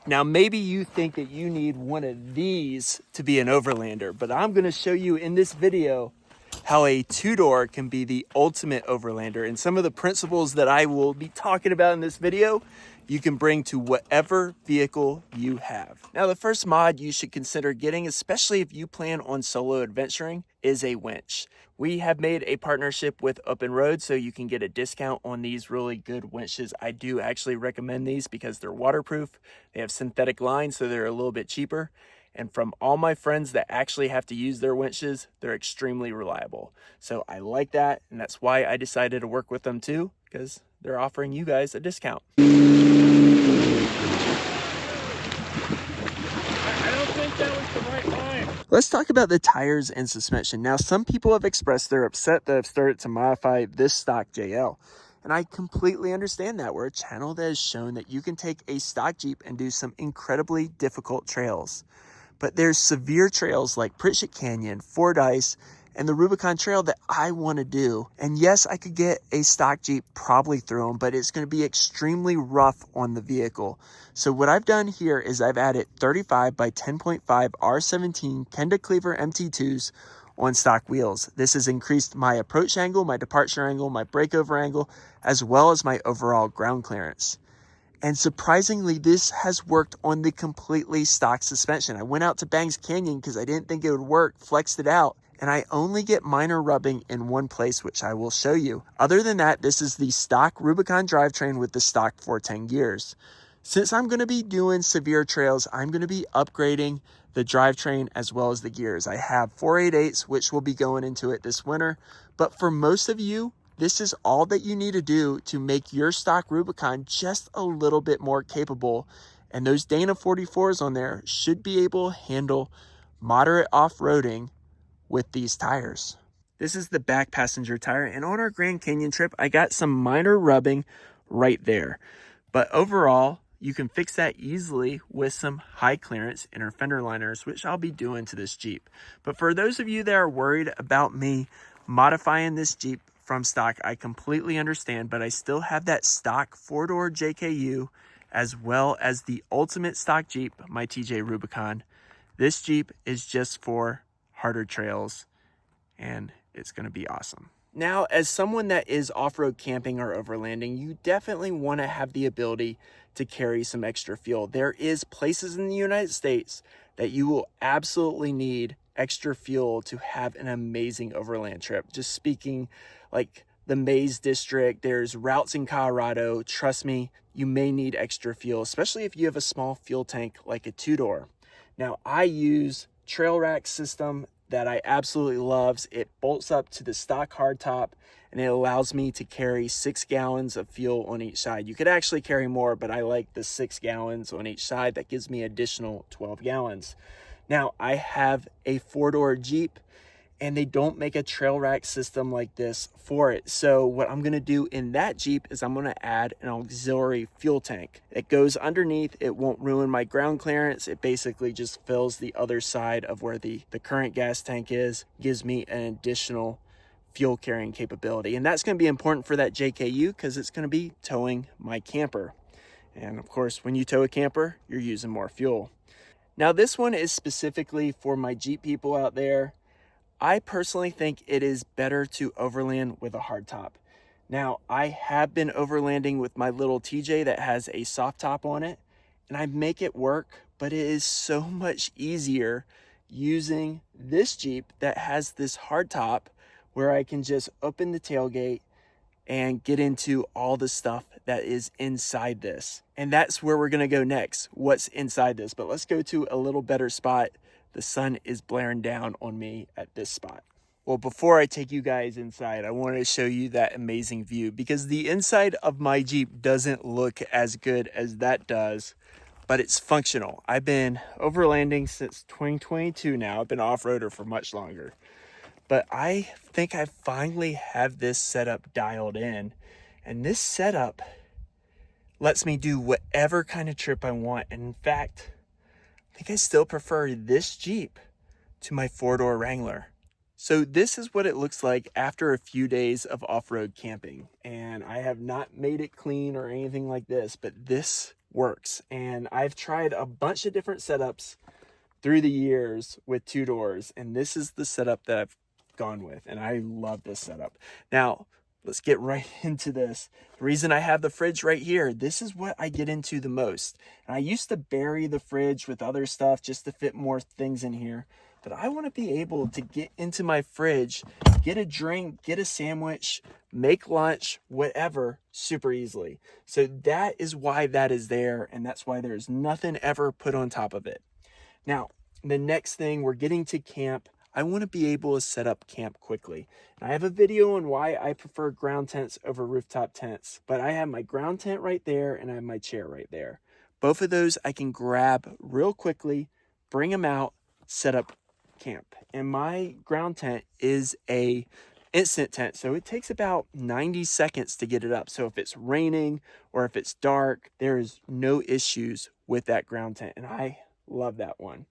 Now, maybe you think that you need one of these to be an overlander, but I'm gonna show you in this video how a two-door can be the ultimate overlander. And some of the principles that I will be talking about in this video, you can bring to whatever vehicle you have. Now, the first mod you should consider getting, especially if you plan on solo adventuring, is a winch. We have made a partnership with Open Road, so you can get a discount on these really good winches. I do actually recommend these because they're waterproof. They have synthetic lines, so they're a little bit cheaper. And from all my friends that actually have to use their winches, they're extremely reliable. So I like that, and that's why I decided to work with them too, because they're offering you guys a discount. I don't think that was the right line. Let's talk about the tires and suspension. Now, some people have expressed they're upset that I've started to modify this stock JL. And I completely understand that. We're a channel that has shown that you can take a stock Jeep and do some incredibly difficult trails. But there's severe trails like Pritchett Canyon, Fordyce, and the Rubicon Trail that I want to do. And yes, I could get a stock Jeep probably through them, but it's going to be extremely rough on the vehicle. So what I've done here is I've added 35 by 10.5 R17 Kenda Cleaver MT2s on stock wheels. This has increased my approach angle, my departure angle, my breakover angle, as well as my overall ground clearance. And surprisingly, this has worked on the completely stock suspension. I went out to Bangs Canyon because I didn't think it would work, flexed it out, and I only get minor rubbing in one place, which I will show you. Other than that, this is the stock Rubicon drivetrain with the stock 410 gears. Since I'm going to be doing severe trails, I'm going to be upgrading the drivetrain as well as the gears. I have 488s, which will be going into it this winter. But for most of you, this is all that you need to do to make your stock Rubicon just a little bit more capable. And those Dana 44s on there should be able to handle moderate off-roading with these tires. This is the back passenger tire. And on our Grand Canyon trip, I got some minor rubbing right there. But overall, you can fix that easily with some high clearance inner fender liners, which I'll be doing to this Jeep. But for those of you that are worried about me modifying this Jeep from stock, I completely understand, but I still have that stock four-door JKU as well as the ultimate stock Jeep, my TJ Rubicon. This Jeep is just for harder trails, and it's going to be awesome. Now, as someone that is off-road camping or overlanding, you definitely want to have the ability to carry some extra fuel. There is places in the United States that you will absolutely need extra fuel to have an amazing overland trip. Just speaking like the Maze District, there's routes in Colorado. Trust me, you may need extra fuel, especially if you have a small fuel tank like a two-door. Now, I use TrailRax system that I absolutely love. It bolts up to the stock hardtop and it allows me to carry 6 gallons of fuel on each side. You could actually carry more, but I like the 6 gallons on each side. That gives me additional 12 gallons. Now, I have a 4-door Jeep and they don't make a TrailRax system like this for it. So what I'm gonna do in that Jeep is I'm gonna add an auxiliary fuel tank. It goes underneath, it won't ruin my ground clearance. It basically just fills the other side of where the current gas tank is, gives me an additional fuel carrying capability. And that's gonna be important for that JKU because it's gonna be towing my camper. And of course, when you tow a camper, you're using more fuel. Now this one is specifically for my Jeep people out there. I personally think it is better to overland with a hardtop. Now, I have been overlanding with my little TJ that has a soft top on it, and I make it work, but it is so much easier using this Jeep that has this hardtop where I can just open the tailgate and get into all the stuff that is inside this. And that's where we're gonna go next, what's inside this. But let's go to a little better spot. The sun is blaring down on me at this spot. Well, before I take you guys inside, I wanted to show you that amazing view because the inside of my Jeep doesn't look as good as that does, but it's functional. I've been overlanding since 2022 now. I've been off-roader for much longer, but I think I finally have this setup dialed in, and this setup lets me do whatever kind of trip I want. And in fact, I think I still prefer this Jeep to my 4-door Wrangler. So this is what it looks like after a few days of off-road camping. And I have not made it clean or anything like this, but this works. And I've tried a bunch of different setups through the years with 2-doors, and this is the setup that I've gone with, and I love this setup. Now, let's get right into this. The reason I have the fridge right here, this is what I get into the most. And I used to bury the fridge with other stuff just to fit more things in here, but I want to be able to get into my fridge, get a drink, get a sandwich, make lunch, whatever, super easily. So that is why that is there, and that's why there's nothing ever put on top of it. Now, the next thing, we're getting to camp. I want to be able to set up camp quickly. And I have a video on why I prefer ground tents over rooftop tents, but I have my ground tent right there and I have my chair right there. Both of those I can grab real quickly, bring them out, set up camp. And my ground tent is a instant tent, so it takes about 90 seconds to get it up. So if it's raining or if it's dark, there is no issues with that ground tent, and I love that one.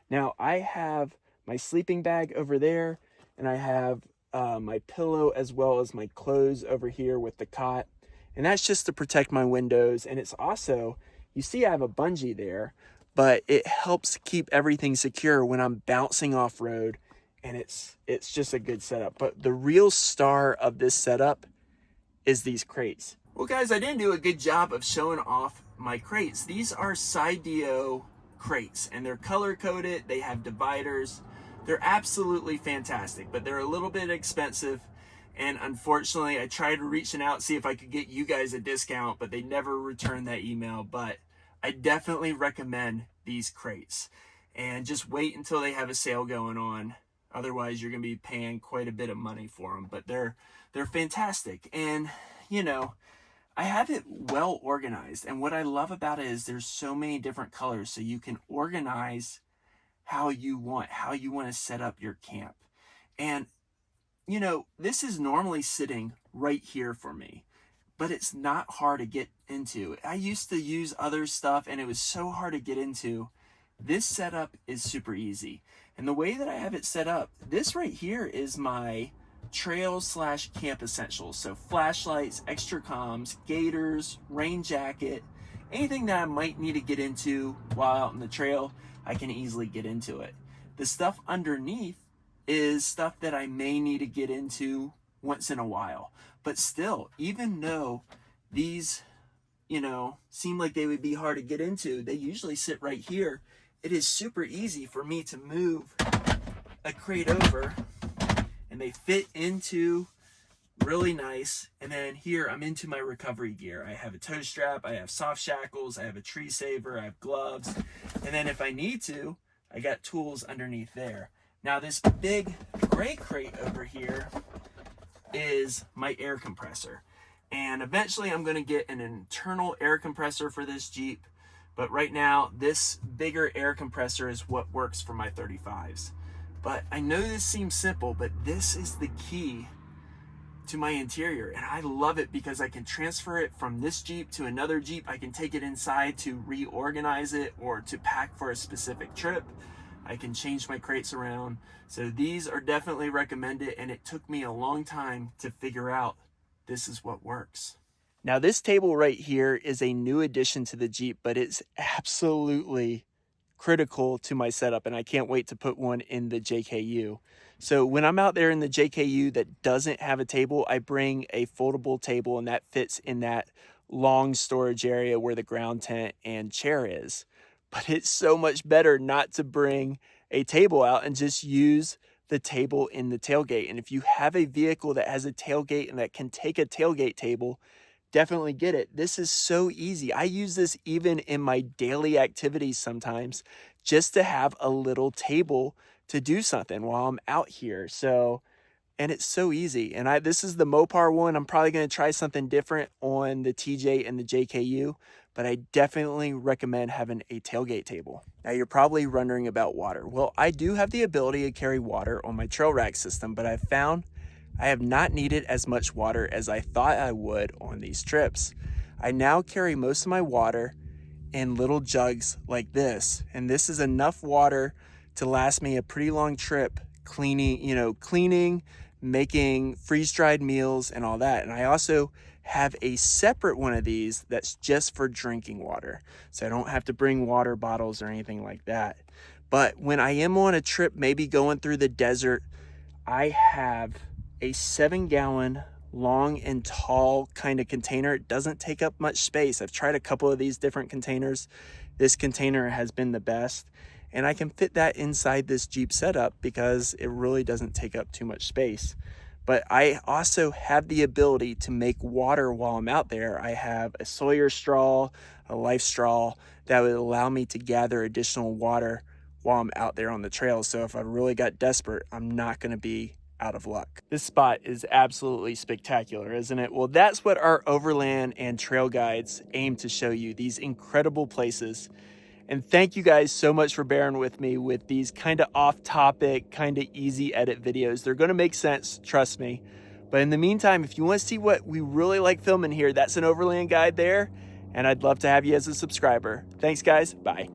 Now I have my sleeping bag over there, and I have my pillow as well as my clothes over here with the cot, and that's just to protect my windows. And it's also, you see I have a bungee there, but it helps keep everything secure when I'm bouncing off road, and it's just a good setup. But the real star of this setup is these crates. Well guys, I didn't do a good job of showing off my crates. These are Sidio Crates, and they're color coded, they have dividers. They're absolutely fantastic, but they're a little bit expensive, and unfortunately I tried reaching out see if I could get you guys a discount, but they never returned that email. But I definitely recommend these crates, and just wait until they have a sale going on. Otherwise you're gonna be paying quite a bit of money for them, but they're fantastic. And you know, I have it well organized, and what I love about it is there's so many different colors, so you can organize how you want to set up your camp. And you know, this is normally sitting right here for me, but it's not hard to get into. I used to use other stuff and it was so hard to get into. This setup is super easy. And the way that I have it set up, this right here is my trail/camp essentials. So flashlights, extra comms, gaiters, rain jacket, anything that I might need to get into while out on the trail, I can easily get into it. The stuff underneath is stuff that I may need to get into once in a while. But still, even though these, you know, seem like they would be hard to get into, they usually sit right here. It is super easy for me to move a crate over, and they fit into really nice. And then here I'm into my recovery gear. I have a toe strap, I have soft shackles, I have a tree saver, I have gloves, and then if I need to, I got tools underneath there. Now this big gray crate over here is my air compressor, and eventually I'm going to get an internal air compressor for this Jeep, but right now this bigger air compressor is what works for my 35s. But I know this seems simple, but this is the key to my interior, and I love it because I can transfer it from this Jeep to another Jeep. I can take it inside to reorganize it or to pack for a specific trip. I can change my crates around. So these are definitely recommended, and it took me a long time to figure out this is what works. Now this table right here is a new addition to the Jeep, but it's absolutely critical to my setup, and I can't wait to put one in the JKU. So when I'm out there in the JKU that doesn't have a table, I bring a foldable table, and that fits in that long storage area where the ground tent and chair is. But it's so much better not to bring a table out and just use the table in the tailgate. And if you have a vehicle that has a tailgate and that can take a tailgate table, definitely get it. This is so easy. I use this even in my daily activities sometimes, just to have a little table to do something while I'm out here. So, and it's so easy. And this is the Mopar one. I'm probably going to try something different on the TJ and the JKU, but I definitely recommend having a tailgate table. Now you're probably wondering about water. Well, I do have the ability to carry water on my TrailRax system, but I've found I have not needed as much water as I thought I would on these trips. I now carry most of my water in little jugs like this, and this is enough water to last me a pretty long trip cleaning, making freeze-dried meals and all that. And I also have a separate one of these that's just for drinking water. So I don't have to bring water bottles or anything like that. But when I am on a trip, maybe going through the desert, I have a 7-gallon long and tall kind of container. It doesn't take up much space. I've tried a couple of these different containers. This container has been the best, and I can fit that inside this Jeep setup because it really doesn't take up too much space. But I also have the ability to make water while I'm out there. I have a Sawyer straw, a Life straw that would allow me to gather additional water while I'm out there on the trail. So if I really got desperate, I'm not going to be out of luck. This spot is absolutely spectacular, isn't it? Well, that's what our overland and trail guides aim to show you, these incredible places. And thank you guys so much for bearing with me with these kind of off-topic, kind of easy edit videos. They're going to make sense, trust me. But in the meantime, if you want to see what we really like filming here, that's an overland guide there. And I'd love to have you as a subscriber. Thanks, guys. Bye.